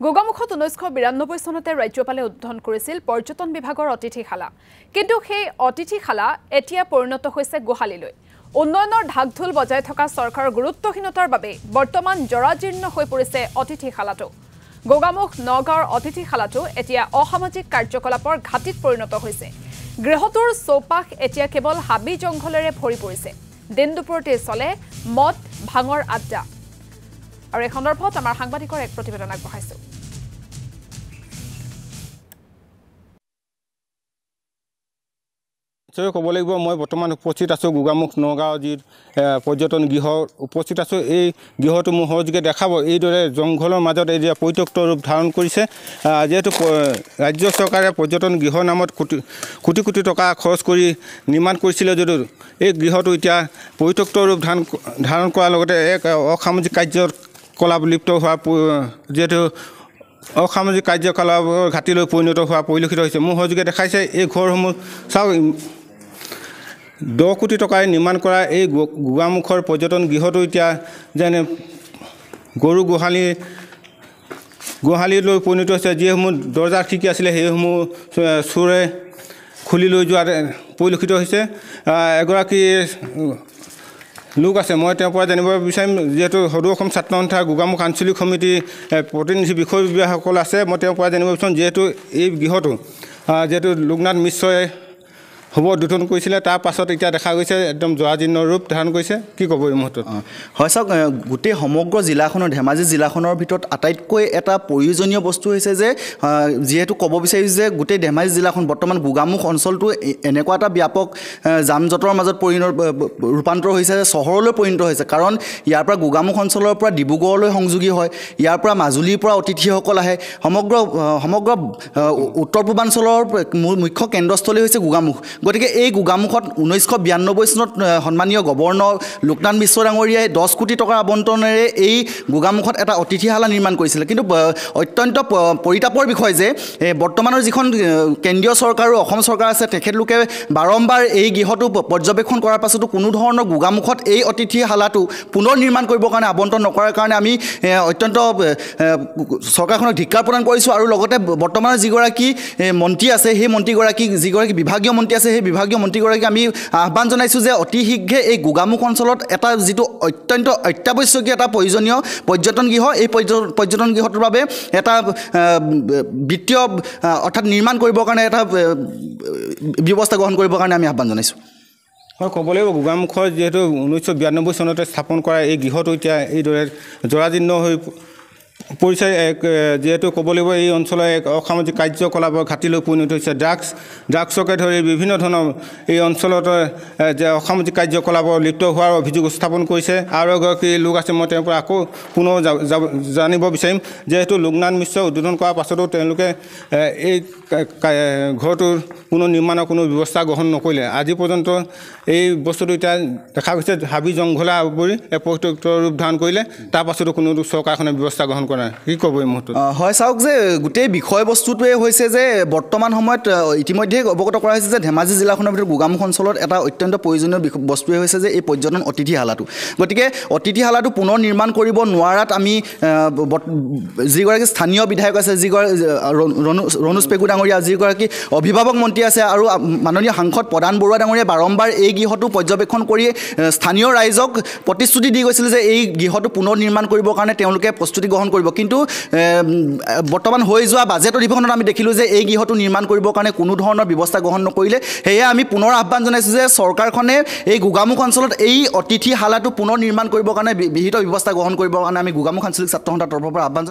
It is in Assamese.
গোগামুখত 1992 চনতে ৰাজ্যপালে উদ্বোধন কৰিছিল পৰ্যটন বিভাগৰ অতিথিশালা কিন্তু সেই অতিথিশালা এতিয়া পৰিণত হৈছে গোহালিলৈ উন্নয়নৰ ঢাকঢোল বজাই থকা চৰকাৰৰ গুৰুত্বহীনতাৰ বাবে বৰ্তমান জৰাজীৰ্ণ হৈ পৰিছে অতিথিশালাটো গোগামুখ নগাঁৱৰ অতিথিশালাটো এতিয়া অসামাজিক কাৰ্যকলাপৰ ঘাটিত পৰিণত হৈছে গৃহটোৰ চৌপাশ এতিয়া কেৱল হাবি জংঘলেৰে ভৰি পৰিছে দিন দুপৰতে চলে মদ ভাঙৰ আড্ডা আৰু এই সন্দৰ্ভত আমাৰ সাংবাদিকৰ এক প্ৰতিবেদন আগবঢ়াইছো ক'ব লাগিব মই বৰ্তমান উপস্থিত আছো গোগামুখ নগাঁও যি পৰ্যটন গৃহ উপস্থিত আছো এই গৃহটো মোৰ সহযোগে দেখাব এইদৰে জংঘলৰ মাজত এতিয়া পৰিত্যক্ত ৰূপ ধাৰণ কৰিছে যেহেতু ৰাজ্য চৰকাৰে পৰ্যটন গৃহ নামত কোটি কোটি টকা খৰচ কৰি নিৰ্মাণ কৰিছিল যদিও এই গৃহটো এতিয়া পৰিত্যক্ত ৰূপ ধাৰণ কৰাৰ লগতে এক অসামাজিক কাৰ্যকলাপ লিপ্ত হোৱা যেহেতু অসামাজিক কাৰ্যকলাপৰ ঘাটিলৈ পৰিণত হোৱা পৰিলক্ষিত হৈছে মোৰ সহযোগে দেখাইছে এই ঘৰসমূহ চাওক 10 কোটি টকাৰে নিৰ্মাণ কৰা এই গোগামুখৰ পৰ্যটন গৃহটো এতিয়া যেনে গৰু গোহালিলৈ পৰিণত হৈছে যিসমূহ দৰ্জা খিৰিকী আছিলে সেইসমূহ চোৰে খুলি লৈ যোৱা পৰিলক্ষিত হৈছে এগৰাকী লোক আছে মই তেওঁৰ পৰা জানিব বিচাৰিম যেহেতু সদৌ অসম ছাত্ৰ সন্থা গোগামুখ আঞ্চলিক সমিতি প্ৰতিনিধি বিষয়ববীয়াসকল আছে মই তেওঁৰ পৰা জানিব বিচাৰিম যেহেতু এই গৃহটো যেহেতু লোকনাথ মিশ্ৰই হ'ব উদ্বোধন কৰিছিলে তাৰ পাছত এতিয়া দেখা গৈছে একদম জৰাজীৰ্ণ ৰূপ ধাৰণ কৰিছে কি ক'ব এই মুহূৰ্তত হয় চাওক গোটেই সমগ্ৰ জিলাখনৰ ধেমাজি জিলাখনৰ ভিতৰত আটাইতকৈ এটা প্ৰয়োজনীয় বস্তু হৈছে যে যেহেতু ক'ব বিচাৰিছোঁ যে গোটেই ধেমাজি জিলাখন বৰ্তমান গোগামুখ অঞ্চলটো এনেকুৱা এটা ব্যাপক যান জঁটৰ মাজত ৰূপান্তৰ হৈছে চহৰলৈ পৰিণত হৈছে কাৰণ ইয়াৰ পৰা গোগামুখ অঞ্চলৰ পৰা ডিব্ৰুগড়লৈ সংযোগী হয় ইয়াৰ পৰা মাজুলীৰ পৰা অতিথিসকল আহে সমগ্ৰ উত্তৰ পূৰ্বাঞ্চলৰ মুখ্য কেন্দ্ৰস্থলী হৈছে গোগামুখ গতিকে এই গোগামুখত 1992 চনত সন্মানীয় গভৰ্ণৰ লোকনাথ মিশ্ৰ ডাঙৰীয়াই 10 কোটি টকাৰ আবণ্টনেৰে এই গোগামুখত এটা অতিথিশালা নিৰ্মাণ কৰিছিলে কিন্তু অত্যন্ত পৰিতাপৰ বিষয় যে বৰ্তমানৰ যিখন কেন্দ্ৰীয় চৰকাৰ আৰু অসম চৰকাৰ আছে তেখেতলোকে বাৰম্বাৰ এই গৃহটো পৰ্যবেক্ষণ কৰাৰ পাছতো কোনো ধৰণৰ গোগামুখত এই অতিথিশালাটো পুনৰ নিৰ্মাণ কৰিবৰ কাৰণে আবণ্টন নকৰাৰ কাৰণে আমি অত্যন্ত চৰকাৰখনক ধিক্কাৰ প্ৰদান কৰিছোঁ আৰু লগতে বৰ্তমানৰ যিগৰাকী মন্ত্ৰী আছে সেই মন্ত্ৰীগৰাকী যিগৰাকী বিভাগীয় মন্ত্ৰী আছে সেই বিভাগীয় মন্ত্ৰীগৰাকীক আমি আহ্বান জনাইছোঁ যে অতি শীঘ্ৰে এই গোগামুখ অঞ্চলত এটা যিটো অত্যন্ত অত্যাৱশ্যকীয় এটা প্ৰয়োজনীয় পৰ্যটন গৃহ এই পৰ্যটন গৃহটোৰ বাবে এটা বিত্তীয় অৰ্থাৎ নিৰ্মাণ কৰিবৰ কাৰণে এটা ব্যৱস্থা গ্ৰহণ কৰিবৰ কাৰণে আমি আহ্বান জনাইছোঁ মই ক'ব লাগিব গোগামুখৰ যিহেতু 1992 চনতে স্থাপন কৰা এই গৃহটো এতিয়া এইদৰে জৰাজীৰ্ণ হৈ পৰিচয় যেহেতু ক'ব লাগিব এই অঞ্চলৰ এক অসামাজিক কাৰ্যকলাপৰ ঘাটিলৈ পৰিণত হৈছে ড্ৰাগছকে ধৰি বিভিন্ন ধৰণৰ এই অঞ্চলত যে অসামাজিক কাৰ্যকলাপৰ লিপ্ত হোৱাৰ অভিযোগ উত্থাপন কৰিছে আৰু এগৰাকী লোক আছে মই তেওঁৰ পৰা আকৌ পুনৰ জানিব বিচাৰিম যেহেতু লোকনাথ মিশ্ৰ উদ্বোধন কৰাৰ পাছতো তেওঁলোকে এই ঘৰটোৰ পুনৰ নিৰ্মাণৰ কোনো ব্যৱস্থা গ্ৰহণ নকৰিলে আজি পৰ্যন্ত এই বস্তুটো এতিয়া দেখা গৈছে হাবি জংঘলে আৱৰি পৰিত্যক্ত ৰূপ ধাৰণ কৰিলে তাৰ পাছতো কোনো চৰকাৰখনে ব্যৱস্থা গ্ৰহণ কৰা কি ক'ব এই মুহূৰ্তত হয় চাওক যে গোটেই বিষয়বস্তুটোৱে হৈছে যে বৰ্তমান সময়ত ইতিমধ্যে অৱগত কৰা হৈছে যে ধেমাজি জিলাখনৰ ভিতৰত গোগামুখ অঞ্চলত এটা অত্যন্ত প্ৰয়োজনীয় বস্তুৱে হৈছে যে এই পৰ্যটন অতিথিশালাটো গতিকে অতিথিশালাটো পুনৰ নিৰ্মাণ কৰিব নোৱাৰাত আমি যিগৰাকী স্থানীয় বিধায়ক আছে যিগৰাকী ৰণোজ পেগু ডাঙৰীয়া যিগৰাকী অভিভাৱক মন্ত্ৰী আছে আৰু মাননীয় সাংসদ প্ৰধান বৰুৱা ডাঙৰীয়াই বাৰম্বাৰ এই গৃহটো পৰ্যবেক্ষণ কৰি স্থানীয় ৰাইজক প্ৰতিশ্ৰুতি দি গৈছিল যে এই গৃহটো পুনৰ নিৰ্মাণ কৰিবৰ কাৰণে তেওঁলোকে প্ৰস্তুতি গ্ৰহণ কৰিব কিন্তু বৰ্তমান হৈ যোৱা বাজেট অধিৱেশনত আমি দেখিলোঁ যে এই গৃহটো নিৰ্মাণ কৰিবৰ কাৰণে কোনো ধৰণৰ ব্যৱস্থা গ্ৰহণ নকৰিলে সেয়ে আমি পুনৰ আহ্বান জনাইছোঁ যে চৰকাৰখনে এই গোগামুখ অঞ্চলত এই অতিথিশালাটো পুনৰ নিৰ্মাণ কৰিবৰ কাৰণে বিহিত ব্যৱস্থা গ্ৰহণ কৰিবৰ কাৰণে আমি গোগামুখ আঞ্চলিক ছাত্ৰ সন্থাৰ তৰফৰ পৰা আহ্বান